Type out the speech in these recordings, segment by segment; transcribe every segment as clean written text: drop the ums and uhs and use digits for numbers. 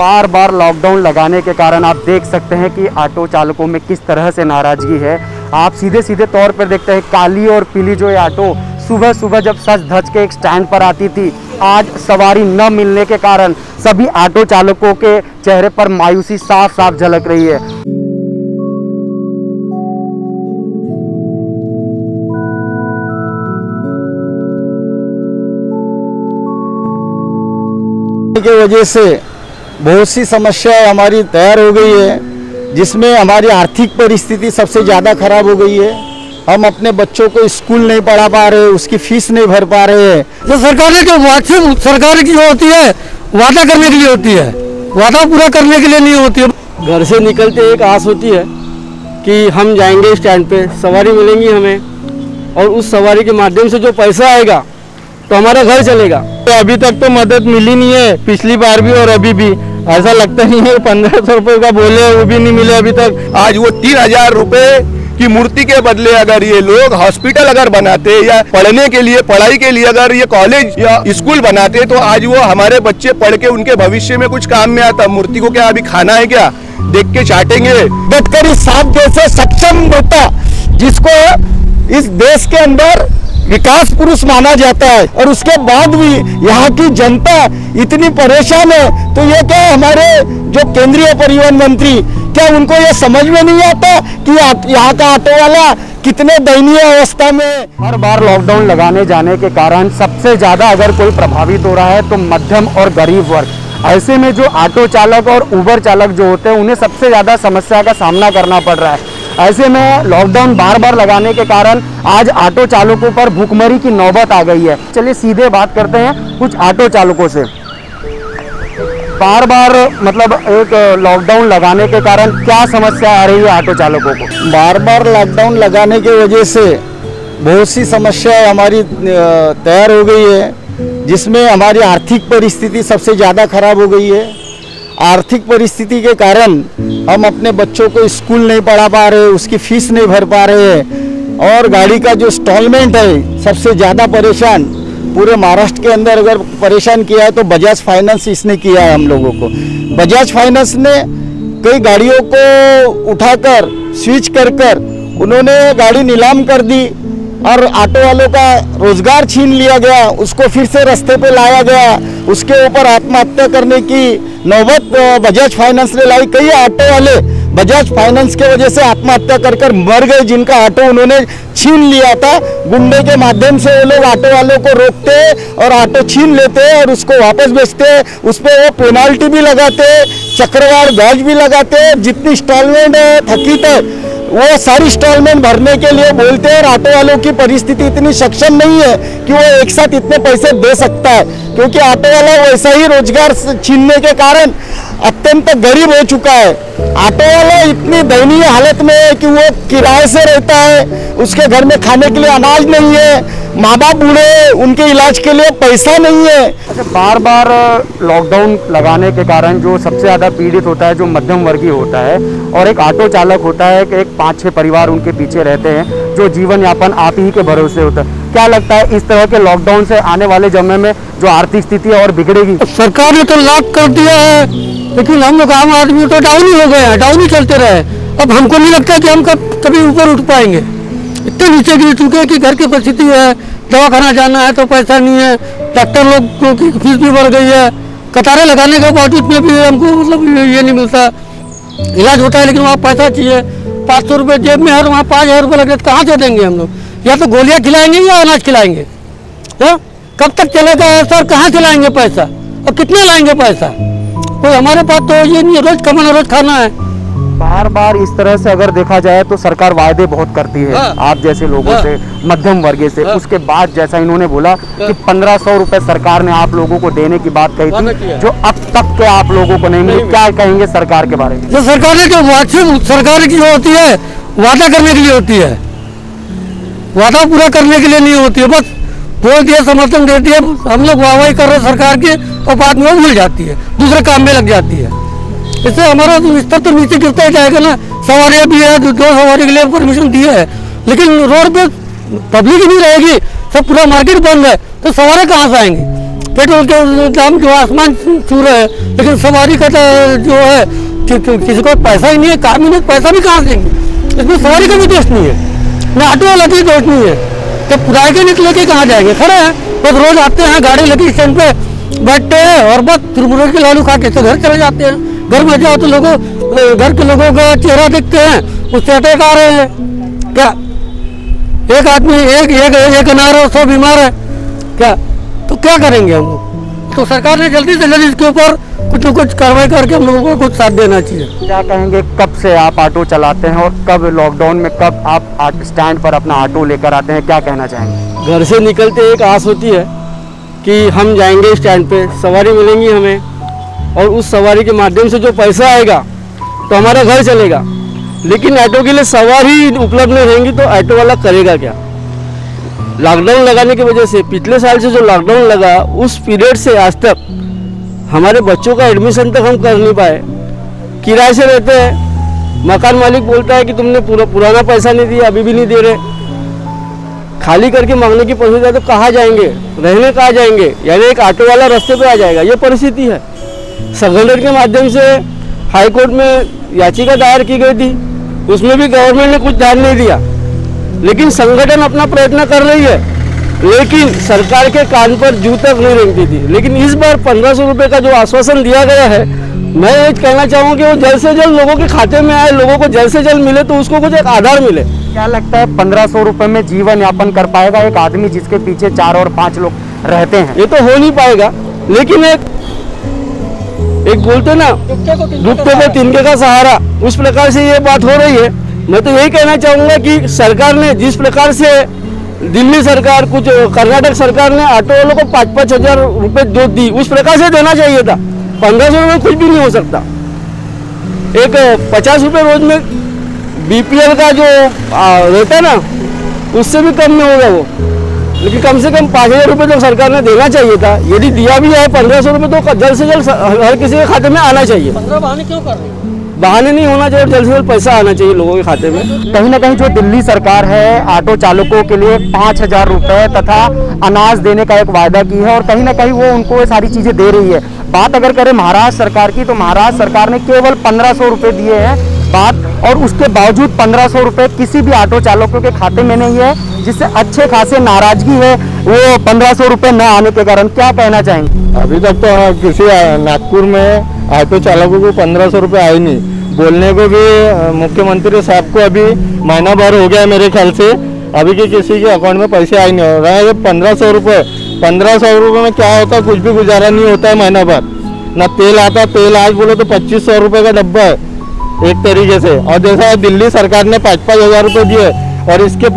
बार बार lockdown लगाने के कारण आप देख सकते हैं कि ऑटो चालकों में किस तरह से नाराज़गी है। आप सीधे सीधे तौर पर देखते हैं काली और पीली जो ये ऑटो सुबह सुबह जब सज धज के एक स्टैंड पर आती थी, आज सवारी न मिलने के कारण सभी ऑटो चालकों के चेहरे पर मायूसी साफ साफ झलक रही है। की वजह से बहुत सी समस्याएं हमारी तैयार हो गई है, जिसमें हमारी आर्थिक परिस्थिति सबसे ज़्यादा खराब हो गई है। हम अपने बच्चों को स्कूल नहीं पढ़ा पा रहे, उसकी फीस नहीं भर पा रहे हैं। जो सरकार ने जो सरकार की जो होती है वादा करने के लिए होती है, वादा पूरा करने के लिए नहीं होती है। घर से निकलते एक आस होती है कि हम जाएंगे स्टैंड पे, सवारी मिलेंगी हमें, और उस सवारी के माध्यम से जो पैसा आएगा तो हमारा घर चलेगा। तो अभी तक तो मदद मिली नहीं है, पिछली बार भी और अभी भी ऐसा लगता नहीं है। 1500 रुपये का बोले वो भी नहीं मिले अभी तक। आज वो 3000 रुपये की मूर्ति के बदले अगर ये लोग हॉस्पिटल अगर बनाते या पढ़ने के लिए पढ़ाई के लिए अगर ये कॉलेज या स्कूल बनाते तो आज वो हमारे बच्चे पढ़ के उनके भविष्य में कुछ काम में आता। मूर्ति को क्या अभी खाना है, क्या देख के चाटेंगे? गडकरी साहब जैसे सक्षम नेता जिसको इस देश के अंदर विकास पुरुष माना जाता है, और उसके बाद भी यहाँ की जनता इतनी परेशान है, तो ये क्या हमारे जो केंद्रीय परिवहन मंत्री, क्या उनको ये समझ में नहीं आता कि यहाँ का ऑटो वाला कितने दयनीय अवस्था में? हर बार लॉकडाउन लगाने जाने के कारण सबसे ज़्यादा अगर कोई प्रभावित हो रहा है तो मध्यम और गरीब वर्ग। ऐसे में जो ऑटो चालक और उबर चालक जो होते हैं उन्हें सबसे ज़्यादा समस्या का सामना करना पड़ रहा है। ऐसे में लॉकडाउन बार बार लगाने के कारण आज ऑटो चालकों पर भूखमरी की नौबत आ गई है। चलिए सीधे बात करते हैं कुछ ऑटो चालकों से। बार बार मतलब एक लॉकडाउन लगाने के कारण क्या समस्या आ रही है ऑटो चालकों को? बार बार लॉकडाउन लगाने की वजह से बहुत सी समस्याएं हमारी तैयार हो गई है, जिसमें हमारी आर्थिक परिस्थिति सबसे ज़्यादा खराब हो गई है। आर्थिक परिस्थिति के कारण हम अपने बच्चों को स्कूल नहीं पढ़ा पा रहे, उसकी फीस नहीं भर पा रहे हैं, और गाड़ी का जो इंस्टॉलमेंट है सबसे ज़्यादा परेशान पूरे महाराष्ट्र के अंदर अगर परेशान किया है तो बजाज फाइनेंस इसने किया है हम लोगों को। बजाज फाइनेंस ने कई गाड़ियों को उठाकर स्विच कर उन्होंने गाड़ी नीलाम कर दी, और ऑटो वालों का रोजगार छीन लिया गया, उसको फिर से रास्ते पे लाया गया। उसके ऊपर आत्महत्या करने की नौबत बजाज फाइनेंस ने लाई। कई ऑटो वाले बजाज फाइनेंस के वजह से आत्महत्या कर मर गए, जिनका ऑटो उन्होंने छीन लिया था। गुंडे के माध्यम से वो लोग ऑटो वालों को रोकते और ऑटो छीन लेते और उसको वापस बेचते। उस पर वो पेनाल्टी भी लगाते, चक्रवार ब्याज भी लगाते। जितनी इंस्टॉलमेंट थकित है वो सारी इंस्टॉलमेंट भरने के लिए बोलते हैं, और ऑटो वालों की परिस्थिति इतनी सक्षम नहीं है कि वो एक साथ इतने पैसे दे सकता है, क्योंकि ऑटो वाला वैसा ही रोजगार छीनने के कारण अत्यंत गरीब हो चुका है। ऑटो वाला इतनी दयनीय हालत में है कि वो किराए से रहता है, उसके घर में खाने के लिए अनाज नहीं है, माँ बाप बूढ़े, उनके इलाज के लिए पैसा नहीं है। अच्छा, बार बार लॉकडाउन लगाने के कारण जो सबसे ज़्यादा पीड़ित होता है जो मध्यम वर्गीय होता है, और एक ऑटो चालक होता है कि एक 5-6 परिवार उनके पीछे रहते हैं जो जीवन यापन आप ही के भरोसे होता है। क्या लगता है इस तरह के लॉकडाउन से आने वाले समय में जो आर्थिक स्थिति है और बिगड़ेगी? सरकार ने तो लॉक कर दिया है, लेकिन हम लोग आम आदमी तो डाउन ही हो गए हैं, डाउन ही चलते रहे। अब हमको नहीं लगता कि हम कभी ऊपर उठ पाएंगे। इतने नीचे गिर चुके हैं कि घर की परिस्थिति है, दवाखाना जाना है तो पैसा नहीं है, डॉक्टर लोग की फीस भी बढ़ गई है, कतारें लगाने के बावजूद में भी हमको मतलब ये नहीं मिलता। इलाज होता है लेकिन वहाँ पैसा चाहिए। 500 रुपये जेब में है, वहाँ 5000 रुपये लगे, कहाँ से देंगे हम लोग? या तो गोलियाँ खिलाएंगे या अनाज खिलाएंगे। कब तक चलेगा सर? कहाँ से लाएंगे पैसा और कितना लाएंगे पैसा? कोई हमारे पास तो ये नहीं है, रोज कमाना रोज खाना है। बार बार इस तरह से अगर देखा जाए तो सरकार वायदे बहुत करती है आप जैसे लोगों से, मध्यम वर्ग से। उसके बाद जैसा इन्होंने बोला कि 1500 रुपए सरकार ने आप लोगों को देने की बात कही थी, जो अब तक के आप लोगों को नहीं मिली। क्या कहेंगे सरकार के बारे में? जो सरकार ने जो सरकार की जो होती है वादा करने के लिए होती है, वादा पूरा करने के लिए नहीं होती है। बस बोल दिया, समर्थन दे दिया, हम लोग वाहवाही कर रहे सरकार की, और बाद में वो भूल जाती है, दूसरे काम में लग जाती है। इससे हमारा स्तर तो नीचे गिरता ही जाएगा ना। सवारियाँ भी है, 2 सवारी के लिए परमिशन दिए है, लेकिन रोड पे पब्लिक ही नहीं रहेगी, सब पूरा मार्केट बंद है, तो सवारी कहाँ से आएंगी? पेट्रोल के दाम जो आसमान छू रहे हैं, लेकिन सवारी का जो है किसी को पैसा ही नहीं है, काम ही नहीं, पैसा भी कहाँ देंगे। इसमें सवारी का भी दोष नहीं है, न ऑटो वाला का भी दोष नहीं है। तो किराए के निकले के कहाँ जाएंगे, खड़े हैं बस, रोज आते हैं, गाड़ी लगी स्टैंड पे बैठते हैं और बस तुरमुर के लालू खा के तो घर चले जाते हैं। घर में जाओ तो घर के लोगों का चेहरा देखते हैं, उससे अटैक आ रहे हैं। क्या एक आदमी एक अनार है, 100 बीमार है क्या, तो क्या करेंगे हम लोग। तो सरकार ने जल्दी से जल्दी इसके ऊपर कुछ न कुछ कार्रवाई करके हम लोगों को कुछ साथ देना चाहिए। क्या कहेंगे, कब से आप ऑटो चलाते हैं और कब लॉकडाउन में कब आप स्टैंड पर अपना ऑटो लेकर आते हैं, क्या कहना चाहेंगे? घर से निकलते एक आस होती है कि हम जाएंगे स्टैंड पे, सवारी मिलेंगी हमें, और उस सवारी के माध्यम से जो पैसा आएगा तो हमारा घर चलेगा। लेकिन ऑटो के लिए सवारी उपलब्ध नहीं रहेंगी तो ऑटो वाला करेगा क्या। लॉकडाउन लगाने की वजह से, पिछले साल से जो लॉकडाउन लगा उस पीरियड से आज तक हमारे बच्चों का एडमिशन तक हम कर नहीं पाए। किराए से रहते हैं, मकान मालिक बोलता है कि तुमने पुराना पैसा नहीं दिया, अभी भी नहीं दे रहे। खाली करके मांगने की परिस्थिति, तो कहाँ जाएंगे, रहने कहाँ जाएंगे, यानी एक ऑटो वाला रास्ते पे आ जाएगा, ये परिस्थिति है। संगठन के माध्यम से हाई कोर्ट में याचिका दायर की गई थी, उसमें भी गवर्नमेंट ने कुछ ध्यान नहीं दिया। लेकिन संगठन अपना प्रयत्न कर रही है, लेकिन सरकार के कान पर जू तक नहीं रेंगती थी। लेकिन इस बार 1500 रुपये का जो आश्वासन दिया गया है, मैं ये कहना चाहूँ कि वो जल्द से जल्द लोगों के खाते में आए, लोगों को जल्द से जल्द मिले, तो उसको कुछ एक आधार मिले। क्या लगता है 1500 रुपये में जीवन यापन कर पाएगा एक आदमी जिसके पीछे 4 और 5 लोग रहते हैं? ये तो हो नहीं पाएगा, लेकिन एक बोलते ना, दुखते को तिनके का सहारा, उस प्रकार से ये बात हो रही है। मैं तो यही कहना चाहूँगा कि सरकार ने जिस प्रकार से, दिल्ली सरकार, कुछ कर्नाटक सरकार ने ऑटो वालों को 5-5 हजार रुपये जो दी, उस प्रकार से देना चाहिए था। 1500 रुपये कुछ भी नहीं हो सकता। एक 50 रुपये रोज में BPL का जो रहता है ना, उससे भी कम में होगा वो। लेकिन कम से कम 5000 रुपये तो सरकार ने देना चाहिए था। यदि दिया भी है 1500 रुपये, तो जल्द से जल्द हर किसी के खाते में आना चाहिए। 15 बहाने क्यों कर रहे हैं? बहाने नहीं होना चाहिए, जल्द से जल्द पैसा आना चाहिए लोगों के खाते में। कहीं ना कहीं जो दिल्ली सरकार है ऑटो चालकों के लिए 5000 रुपये तथा अनाज देने का एक वायदा की है और कहीं ना कहीं वो उनको सारी चीज़ें दे रही है। बात अगर करें महाराष्ट्र सरकार की, तो महाराष्ट्र सरकार ने केवल 1500 रुपये दिए हैं बात, और उसके बावजूद 1500 रुपये किसी भी ऑटो चालकों के खाते में नहीं है, जिससे अच्छे खासे नाराजगी है वो 1500 रुपये न आने के कारण। क्या कहना चाहेंगे? अभी तक तो किसी नागपुर में ऑटो चालकों को 1500 रुपये आए नहीं। बोलने को भी मुख्यमंत्री साहब को अभी महीना भर हो गया मेरे ख्याल से, अभी के किसी के अकाउंट में पैसे आए नहीं। हो रहा है 1500 रुपये, 1500 रुपये में क्या होता है, कुछ भी गुजारा नहीं होता है महीना भर। ना तेल आता, तेल आज बोलो तो 2500 रुपये का डब्बा है एक तरीके से। और जैसा दिल्ली सरकार ने 5-5 हजार रुपये दिए, और इसके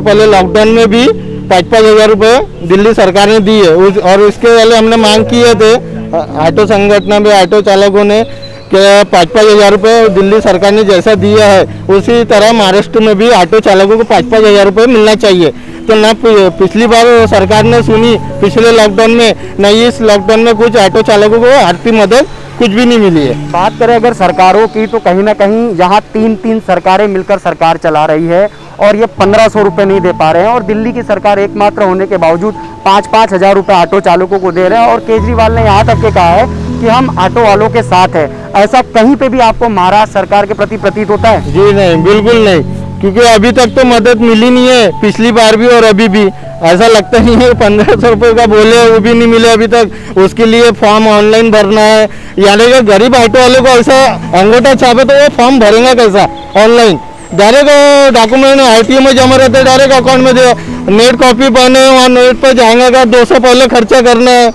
पहले लॉकडाउन में भी 5-5 हजार रुपये दिल्ली सरकार ने दिए। और इसके पहले हमने मांग किए थे ऑटो संगठन में, ऑटो चालकों ने, कि 5-5 हजार रुपये दिल्ली सरकार ने जैसा दिया है उसी तरह महाराष्ट्र में भी ऑटो चालकों को 5-5 हजार रुपये मिलना चाहिए। तो ना पिछली बार सरकार ने सुनी पिछले लॉकडाउन में, न इस लॉकडाउन में कुछ ऑटो चालकों को आर्थिक मदद कुछ भी नहीं मिली है। बात करें अगर सरकारों की, तो कहीं ना कहीं यहाँ 3-3 सरकारें मिलकर सरकार चला रही है और ये 1500 रुपये नहीं दे पा रहे हैं। और दिल्ली की सरकार एकमात्र होने के बावजूद 5-5 हजार रुपये ऑटो चालकों को दे रहे हैं। और केजरीवाल ने यहाँ तक के कहा है कि हम ऑटो वालों के साथ हैं। ऐसा कहीं पे भी आपको महाराष्ट्र सरकार के प्रति प्रतीत होता है? जी नहीं, बिल्कुल नहीं, क्योंकि अभी तक तो मदद मिली नहीं है, पिछली बार भी और अभी भी। ऐसा लगता नहीं है 1500 रुपये का बोले वो भी नहीं मिले अभी तक। उसके लिए फॉर्म ऑनलाइन भरना है, यानी कि गरीब ऑटो वाले को ऐसा अंगूठा छापे तो वो फॉर्म भरेगा कैसा ऑनलाइन? डायरेक्ट डॉक्यूमेंट ITO में जमा रहते, डायरेक्ट अकाउंट में दे, नेट कॉपी बने, वहाँ नेट पर जाएंगे का 200 पहले खर्चा करना है,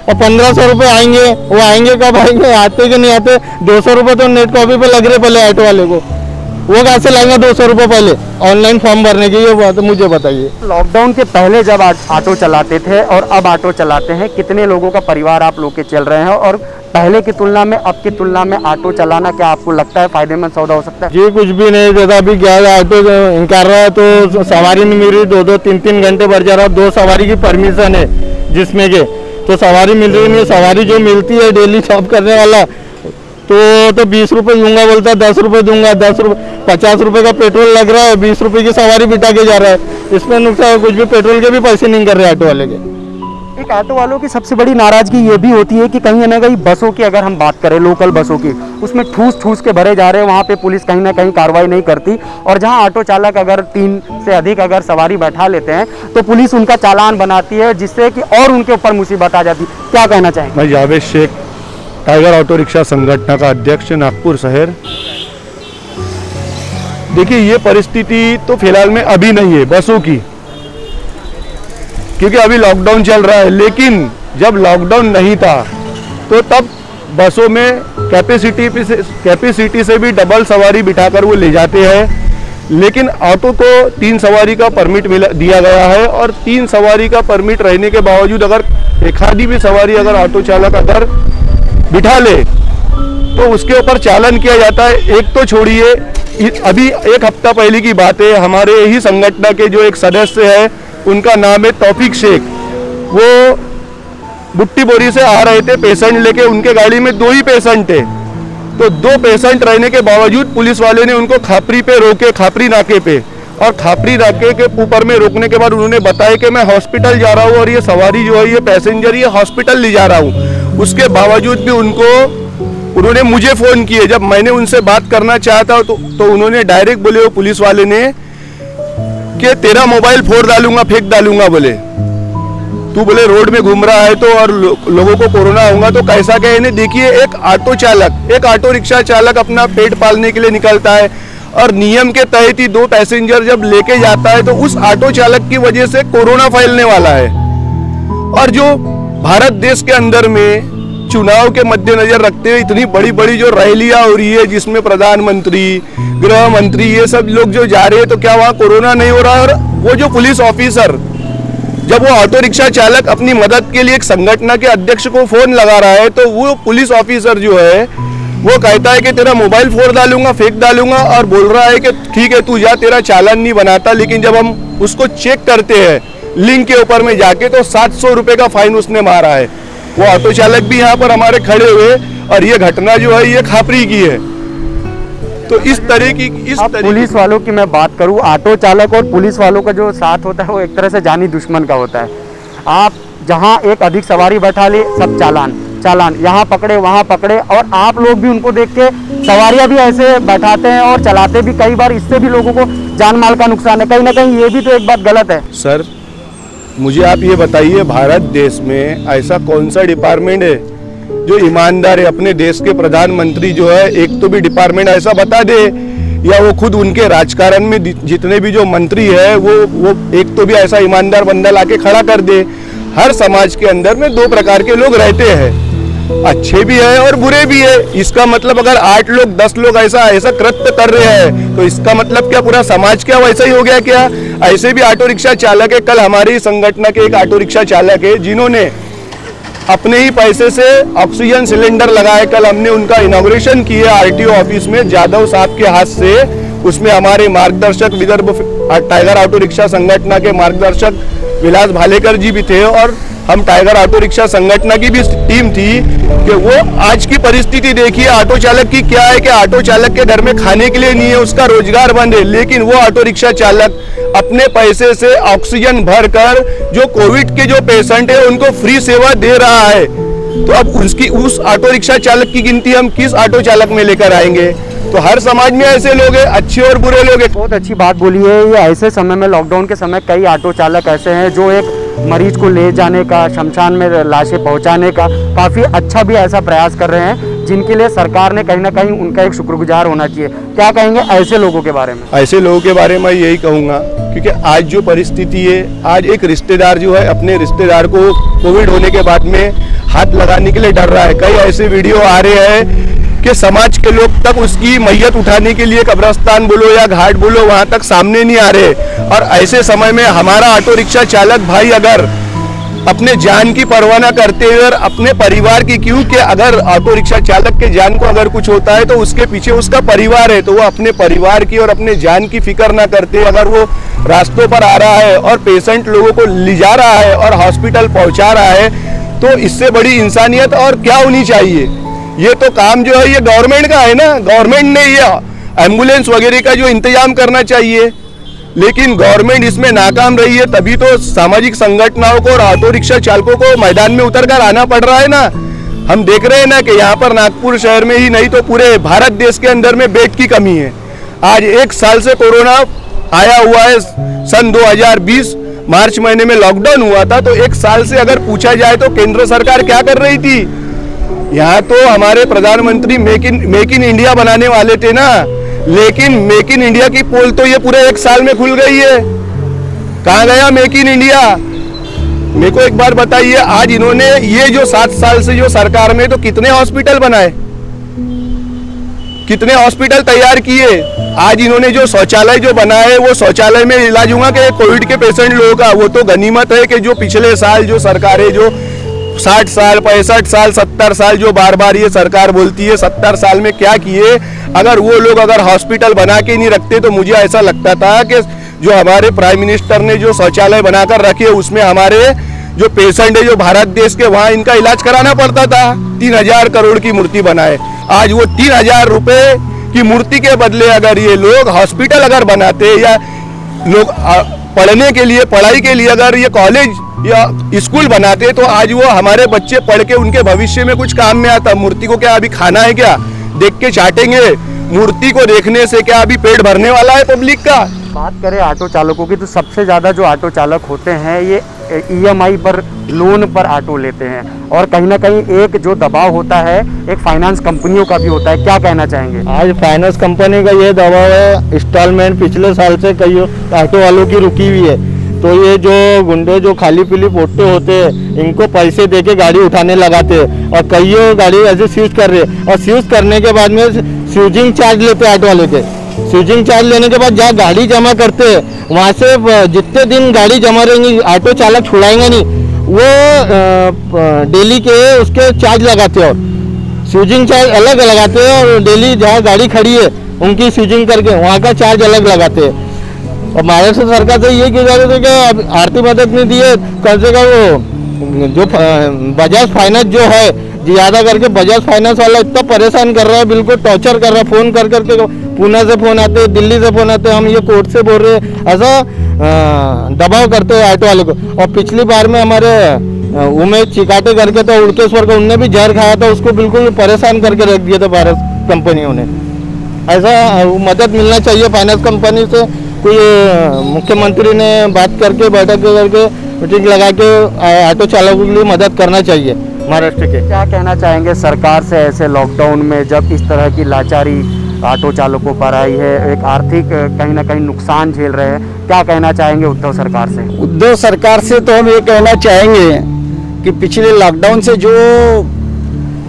और 1500 रुपये आएंगे। वो आएंगे कब आएंगे, आते कि नहीं आते? 200 रुपये तो नेट कॉपी पे लग रहे पहले ऑटो वाले को, वो कैसे लाएंगे 200 रुपये पहले ऑनलाइन फॉर्म भरने की? ये बात मुझे बताइए। लॉकडाउन के पहले जब ऑटो चलाते थे और अब ऑटो चलाते हैं, कितने लोगों का परिवार आप लोग के चल रहे हैं? और पहले की तुलना में अब की तुलना में ऑटो चलाना क्या आपको लगता है फायदेमंद सौदा हो सकता है? जी कुछ भी नहीं, जैसा अभी क्या ऑटो कर रहा है तो सवारी नहीं मिल रही, 2-2, 3-3 घंटे भर जा रहा है। 2 सवारी की परमिशन है जिसमें के, तो सवारी मिल रही नहीं। सवारी जो मिलती है डेली जॉब करने वाला, तो 20 रुपये दूंगा बोलता है, 10 रुपये दूंगा, 10 रुपये 50 रुपये का पेट्रोल लग रहा है, 20 रुपये की सवारी बिठा के जा रहा है। इसमें नुकसान, कुछ भी पेट्रोल के भी पैसे नहीं कर रहे ऑटो वाले के। एक ऑटो वालों की सबसे बड़ी नाराजगी ये भी होती है कि कहीं ना कहीं बसों की अगर हम बात करें, लोकल बसों की, उसमें ठूस के भरे जा रहे हैं, वहाँ पे पुलिस कहीं ना कहीं कार्रवाई नहीं करती। और जहाँ ऑटो चालक अगर 3 से अधिक अगर सवारी बैठा लेते हैं तो पुलिस उनका चालान बनाती है, जिससे कि और उनके ऊपर मुसीबत आ जाती। क्या कहना चाहेंगे? मैं Javed Shaikh, tiger auto rickshaw संगठन का अध्यक्ष, नागपुर शहर। देखिए, ये परिस्थिति तो फिलहाल में अभी नहीं है बसों की, क्योंकि अभी लॉकडाउन चल रहा है। लेकिन जब लॉकडाउन नहीं था तो तब बसों में कैपेसिटी से भी डबल सवारी बिठाकर वो ले जाते हैं। लेकिन ऑटो को 3 सवारी का परमिट दिया गया है, और 3 सवारी का परमिट रहने के बावजूद अगर एक आधी भी सवारी अगर ऑटो चालक अगर बिठा ले तो उसके ऊपर चालान किया जाता है। एक तो छोड़िए, अभी 1 हफ्ता पहले की बात है, हमारे ही संगठन के जो एक सदस्य है, उनका नाम है तौफीक शेख, वो बुट्टी बोरी से आ रहे थे पेशेंट लेके, उनके गाड़ी में 2 ही पेशेंट थे। तो 2 पेशेंट रहने के बावजूद पुलिस वाले ने उनको खापरी पे रोके, खापरी नाके पे, और खापरी नाके के ऊपर में रोकने के बाद उन्होंने बताया कि मैं हॉस्पिटल जा रहा हूँ और ये सवारी जो है, ये पैसेंजर, ये हॉस्पिटल ले जा रहा हूँ। उसके बावजूद भी उन्होंने मुझे फ़ोन किए। जब मैंने उनसे बात करना चाहता तो उन्होंने डायरेक्ट बोले, वो पुलिस वाले ने, कि तेरा मोबाइल फोड़ डालूंगा, फेंक डालूंगा, बोले तू बोले रोड में घूम रहा है तो, और लोगों को कोरोना होगा तो कैसा क्या। इन्हें देखिए, एक ऑटो रिक्शा चालक अपना पेट पालने के लिए निकलता है, और नियम के तहत ही 2 पैसेंजर जब लेके जाता है तो उस ऑटो चालक की वजह से कोरोना फैलने वाला है। और जो भारत देश के अंदर में चुनाव के मद्देनजर रखते हुए इतनी बड़ी बड़ी जो रैलियां हो रही है, जिसमें प्रधानमंत्री, गृह मंत्री, ये सब लोग जो जा रहे हैं, तो क्या वहाँ कोरोना नहीं हो रहा है? और वो जो पुलिस ऑफिसर, जब वो ऑटो रिक्शा चालक अपनी मदद के लिए एक संगठन के अध्यक्ष को फोन लगा रहा है, तो वो पुलिस ऑफिसर जो है वो कहता है कि तेरा मोबाइल फोड़ डालूंगा, फेंक डालूंगा, और बोल रहा है कि ठीक है तू जा, तेरा चालान नहीं बनाता। लेकिन जब हम उसको चेक करते हैं लिंक के ऊपर में जाके, तो 700 रुपये का फाइन उसने मारा है। वो ऑटो चालक भी यहाँ पर हमारे खड़े हुए, और ये घटना जो है ये खापरी की है। तो इस तरह की पुलिस वालों की मैं बात करूँ, ऑटो चालक और पुलिस वालों का जो साथ होता है वो एक तरह से जानी दुश्मन का होता है। आप जहाँ एक अधिक सवारी बैठा ले, सब चालान, यहाँ पकड़े वहाँ पकड़े, और आप लोग भी उनको देख के सवारियाँ भी ऐसे बैठाते हैं और चलाते भी कई बार, इससे भी लोगों को जान माल का नुकसान है। कहीं ना कहीं ये भी तो एक बात गलत है। सर, मुझे आप ये बताइए, भारत देश में ऐसा कौन सा डिपार्टमेंट है जो ईमानदार है? अपने देश के प्रधानमंत्री जो है, एक तो भी डिपार्टमेंट ऐसा बता दे, या वो खुद उनके राजकारण में जितने भी जो मंत्री है वो एक तो भी ऐसा ईमानदार बंदा लाके खड़ा कर दे। हर समाज के अंदर में 2 प्रकार के लोग रहते हैं, अच्छे भी है और बुरे भी है। इसका मतलब अगर 8 लोग 10 लोग ऐसा कृत्य कर रहे हैं, तो इसका मतलब क्या पूरा समाज क्या वैसा ही हो गया क्या? ऐसे भी ऑटो रिक्शा चालक है। कल हमारे ही संगठन के एक ऑटो रिक्शा चालक है, जिन्होंने अपने ही पैसे से ऑक्सीजन सिलेंडर लगाए। कल हमने उनका इनॉग्रेशन किया आरटीओ ऑफिस में, जादव साहब के हाथ से। उसमें हमारे मार्गदर्शक, विदर्भ टाइगर ऑटो रिक्शा संगठन के मार्गदर्शक विलास भालेकर जी भी थे, और हम टाइगर ऑटो रिक्शा संगठन की भी टीम थी। कि वो आज की परिस्थिति देखिए ऑटो चालक की क्या है, कि ऑटो चालक के घर में खाने के लिए नहीं है, उसका रोजगार बंद है, लेकिन वो ऑटो रिक्शा चालक अपने पैसे से ऑक्सीजन भरकर जो कोविड के जो पेशेंट है उनको फ्री सेवा दे रहा है। तो अब उस ऑटो रिक्शा चालक की गिनती हम किस ऑटो चालक में लेकर आएंगे? तो हर समाज में ऐसे लोग हैं, अच्छे और बुरे लोग हैं। बहुत अच्छी बात बोली है। ये ऐसे समय में, लॉकडाउन के समय, कई ऑटो चालक ऐसे हैं जो एक मरीज को ले जाने का, शमशान में लाशें पहुंचाने का काफ़ी अच्छा भी ऐसा प्रयास कर रहे हैं, जिनके लिए सरकार ने कहीं ना कहीं उनका एक शुक्रगुजार होना चाहिए। क्या कहेंगे ऐसे लोगों के बारे में? ऐसे लोगों के बारे में यही कहूँगा, क्योंकि आज जो परिस्थिति है, आज एक रिश्तेदार जो है अपने रिश्तेदार को कोविड होने के बाद में हाथ लगाने के लिए डर रहा है। कई ऐसे वीडियो आ रहे हैं कि समाज के लोग तक उसकी मैयत उठाने के लिए कब्रिस्तान बोलो या घाट बोलो, वहां तक सामने नहीं आ रहे। और ऐसे समय में हमारा ऑटो रिक्शा चालक भाई अगर अपने जान की परवाह न करते हुए और अपने परिवार की, क्योंकि अगर ऑटो रिक्शा चालक के जान को अगर कुछ होता है तो उसके पीछे उसका परिवार है, तो वो अपने परिवार की और अपने जान की फिक्र ना करते, अगर वो रास्तों पर आ रहा है और पेशेंट लोगों को ले जा रहा है और हॉस्पिटल पहुंचा रहा है, तो इससे बड़ी इंसानियत और क्या होनी चाहिए? ये तो काम जो है ये गवर्नमेंट का है ना, गवर्नमेंट ने ये एम्बुलेंस वगैरह का जो इंतजाम करना चाहिए, लेकिन गवर्नमेंट इसमें नाकाम रही है। तभी तो सामाजिक संगठनों को और ऑटो रिक्शा चालकों को मैदान में उतर कर आना पड़ रहा है ना। हम देख रहे हैं ना कि यहाँ पर नागपुर शहर में ही नहीं तो पूरे भारत देश के अंदर में बेड की कमी है। आज 1 साल से कोरोना आया हुआ है, सन 2020 मार्च महीने में लॉकडाउन हुआ था, तो 1 साल से अगर पूछा जाए तो केंद्र सरकार क्या कर रही थी? यहाँ तो हमारे प्रधानमंत्री मेक इन इंडिया बनाने वाले थे ना, लेकिन मेक इन इंडिया की पोल तो ये पूरे 1 साल में खुल गई है। कहाँ गया मेक इन इंडिया? मेरे को एक बार बताइए, आज इन्होंने ये जो 7 साल से जो सरकार में तो कितने हॉस्पिटल बनाए, कितने हॉस्पिटल तैयार किए? आज इन्होंने जो शौचालय जो बनाए वो शौचालय में इलाज होगा कि कोविड के पेशेंट लोगों का? वो तो गनीमत है कि जो पिछले साल जो सरकारें जो 60 साल 65 साल 70 साल जो बार बार ये सरकार बोलती है 70 साल में क्या किए, अगर वो लोग अगर हॉस्पिटल बना के नहीं रखते तो मुझे ऐसा लगता था कि जो हमारे प्राइम मिनिस्टर ने जो शौचालय बनाकर रखे उसमें हमारे जो पेशेंट है जो भारत देश के वहाँ इनका इलाज कराना पड़ता था। 3000 करोड़ की मूर्ति बनाए, आज वो 3000 रुपए की मूर्ति के बदले अगर ये लोग हॉस्पिटल अगर बनाते या लोग पढ़ने के लिए पढ़ाई के लिए अगर ये कॉलेज या स्कूल बनाते तो आज वो हमारे बच्चे पढ़ के उनके भविष्य में कुछ काम में आता। मूर्ति को क्या अभी खाना है क्या? देख के चाटेंगे? मूर्ति को देखने से क्या अभी पेट भरने वाला है पब्लिक का? बात करें ऑटो चालकों की तो सबसे ज़्यादा जो ऑटो चालक होते हैं ये EMI पर लोन पर ऑटो लेते हैं, और कहीं ना कहीं एक जो दबाव होता है एक फाइनेंस कंपनियों का भी होता है। क्या कहना चाहेंगे? आज फाइनेंस कंपनी का ये दबाव है, इंस्टॉलमेंट पिछले साल से कई ऑटो वालों की रुकी हुई है, तो ये जो गुंडे जो खाली पीली पोट्टे होते हैं इनको पैसे देके गाड़ी उठाने लगाते हैं, और कई गाड़ी ऐसे सीज कर रहे हैं, और सीज करने के बाद में सीजिंग चार्ज लेते हैं ऑटो वाले के। सीजिंग चार्ज लेने के बाद जहाँ गाड़ी जमा करते हैं वहाँ से जितने दिन गाड़ी जमा रहेंगी ऑटो चालक छुड़ाएंगे नहीं, वो डेली के उसके चार्ज लगाते हैं, और सीजिंग चार्ज अलग लगाते हैं, और डेली जहाँ गाड़ी खड़ी है उनकी सीजिंग करके वहाँ का चार्ज अलग लगाते हैं। और महाराष्ट्र सरकार से ये की जा रही थी कि आर्थिक मदद नहीं दी है, कम से कम वो जो बजाज फाइनेंस जो है ज़्यादा करके बजाज फाइनेंस वाला इतना परेशान कर रहा है, बिल्कुल टॉर्चर कर रहा है। फ़ोन कर करके पुणे से फ़ोन आते, दिल्ली से फ़ोन आते, हम ये कोर्ट से बोल रहे हैं, ऐसा दबाव करते हैं ऑटो वाले को। और पिछली बार में हमारे उमेश चिकाटे करके तो उड़केश्वर को उनने भी जहर खाया था, उसको बिल्कुल परेशान करके रख दिया था भारत कंपनियों ने। ऐसा मदद मिलना चाहिए फाइनेंस कंपनी से। कोई मुख्यमंत्री ने बात करके बैठक करके मीटिंग लगा के ऑटो चालकों के लिए मदद करना चाहिए महाराष्ट्र के। क्या कहना चाहेंगे सरकार से ऐसे लॉकडाउन में जब इस तरह की लाचारी ऑटो चालकों पर आई है, एक आर्थिक कहीं ना कहीं नुकसान झेल रहे हैं, क्या कहना चाहेंगे उद्धव सरकार से? उद्धव सरकार से तो हम ये कहना चाहेंगे कि पिछले लॉकडाउन से जो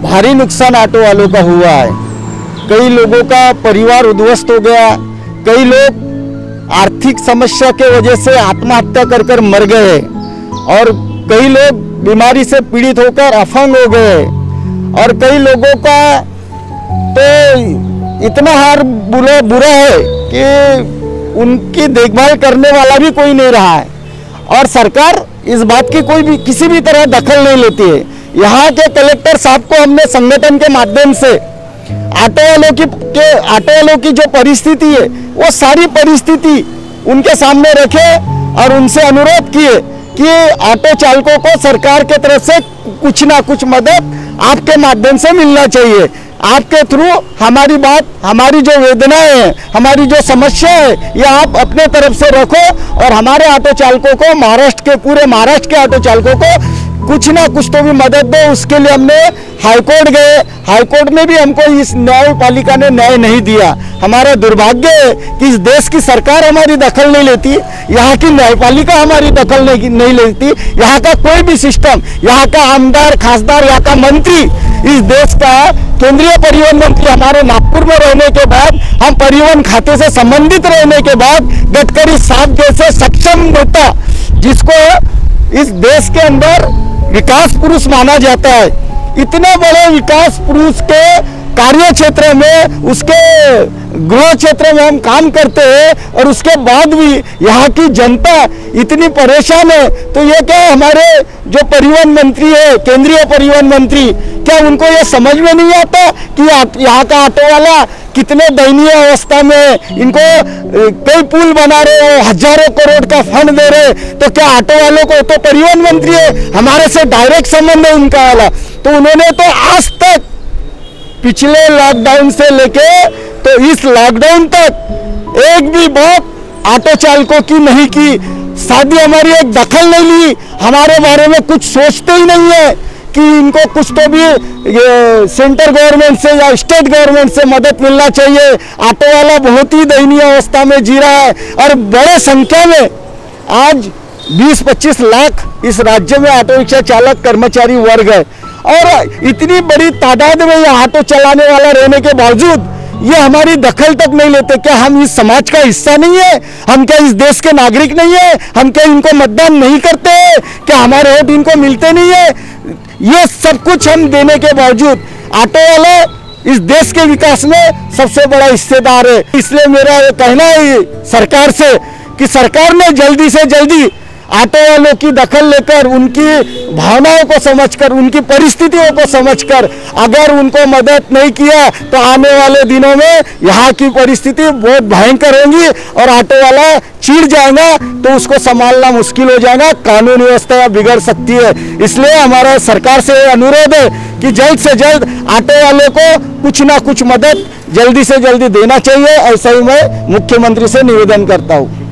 भारी नुकसान ऑटो वालों का हुआ है, कई लोगों का परिवार उद्ध्वस्त हो गया, कई लोग आर्थिक समस्या के वजह से आत्महत्या कर कर मर गए, और कई लोग बीमारी से पीड़ित होकर अफंग हो गए, और कई लोगों का तो इतना हाल बुरा है कि उनकी देखभाल करने वाला भी कोई नहीं रहा है, और सरकार इस बात की कोई भी किसी भी तरह दखल नहीं लेती है। यहाँ के कलेक्टर साहब को हमने संगठन के माध्यम से ऑटो वालों की जो परिस्थिति है वो सारी परिस्थिति उनके सामने रखे, और उनसे अनुरोध किए कि ऑटो चालकों को सरकार के तरफ से कुछ ना कुछ मदद आपके माध्यम से मिलना चाहिए। आपके थ्रू हमारी बात, हमारी जो वेदनाएं हैं, हमारी जो समस्या है, ये आप अपने तरफ से रखो, और हमारे ऑटो चालकों को पूरे महाराष्ट्र के ऑटो चालकों को कुछ ना कुछ तो भी मदद दो। उसके लिए हमने हाईकोर्ट गए, हाईकोर्ट में भी हमको इस न्यायपालिका ने न्याय नहीं दिया। हमारा दुर्भाग्य है कि इस देश की सरकार हमारी दखल नहीं लेती, यहाँ की न्यायपालिका हमारी दखल नहीं लेती, यहाँ का कोई भी सिस्टम, यहाँ का आमदार खासदार, यहाँ का मंत्री, इस देश का केंद्रीय परिवहन मंत्री हमारे नागपुर में रहने के बाद, हम परिवहन खाते से संबंधित रहने के बाद, गडकरी साहब जैसे सक्षम नेता जिसको इस देश के अंदर विकास पुरुष माना जाता है, इतने बड़े विकास पुरुष के कार्य क्षेत्र में, उसके गृह क्षेत्र में हम काम करते हैं और उसके बाद भी यहाँ की जनता इतनी परेशान है। तो ये क्या हमारे जो परिवहन मंत्री है, केंद्रीय परिवहन मंत्री, क्या उनको ये समझ में नहीं आता कि यहाँ का ऑटो वाला कितने दयनीय अवस्था में है? इनको कई पुल बना रहे हो, हजारों करोड़ का फंड दे रहे, तो क्या ऑटो वालों को, तो परिवहन मंत्री है, हमारे से डायरेक्ट संबंध है उनका वाला, तो उन्होंने तो आज तक पिछले लॉकडाउन से लेके तो इस लॉकडाउन तक एक भी बात ऑटो चालकों की नहीं की, शादी हमारी एक दखल नहीं ली, हमारे बारे में कुछ सोचते ही नहीं है कि इनको कुछ तो भी सेंट्रल गवर्नमेंट से या स्टेट गवर्नमेंट से मदद मिलना चाहिए। ऑटो वाला बहुत ही दयनीय अवस्था में जी रहा है और बड़े संख्या में आज 20-25 लाख इस राज्य में ऑटो रिक्शा चालक कर्मचारी वर्ग है और इतनी बड़ी तादाद में ये ऑटो चलाने वाला रहने के बावजूद ये हमारी दखल तक नहीं लेते। क्या हम इस समाज का हिस्सा नहीं है? हम क्या इस देश के नागरिक नहीं है? हम क्या इनको मतदान नहीं करते हैं? क्या हमारे वोट इनको मिलते नहीं है? ये सब कुछ हम देने के बावजूद ऑटो वाला इस देश के विकास में सबसे बड़ा हिस्सेदार है। इसलिए मेरा ये कहना है सरकार से कि सरकार ने जल्दी से जल्दी ऑटो वालों की दखल लेकर, उनकी भावनाओं को समझकर, उनकी परिस्थितियों को समझकर अगर उनको मदद नहीं किया तो आने वाले दिनों में यहाँ की परिस्थिति बहुत भयंकर होगी और ऑटो वाला चिढ़ जाएगा तो उसको संभालना मुश्किल हो जाएगा, कानून व्यवस्था बिगड़ सकती है। इसलिए हमारा सरकार से अनुरोध है कि जल्द से जल्द ऑटो वालों को कुछ ना कुछ मदद जल्दी से जल्दी देना चाहिए। ऐसा ही मैं मुख्यमंत्री से निवेदन करता हूँ।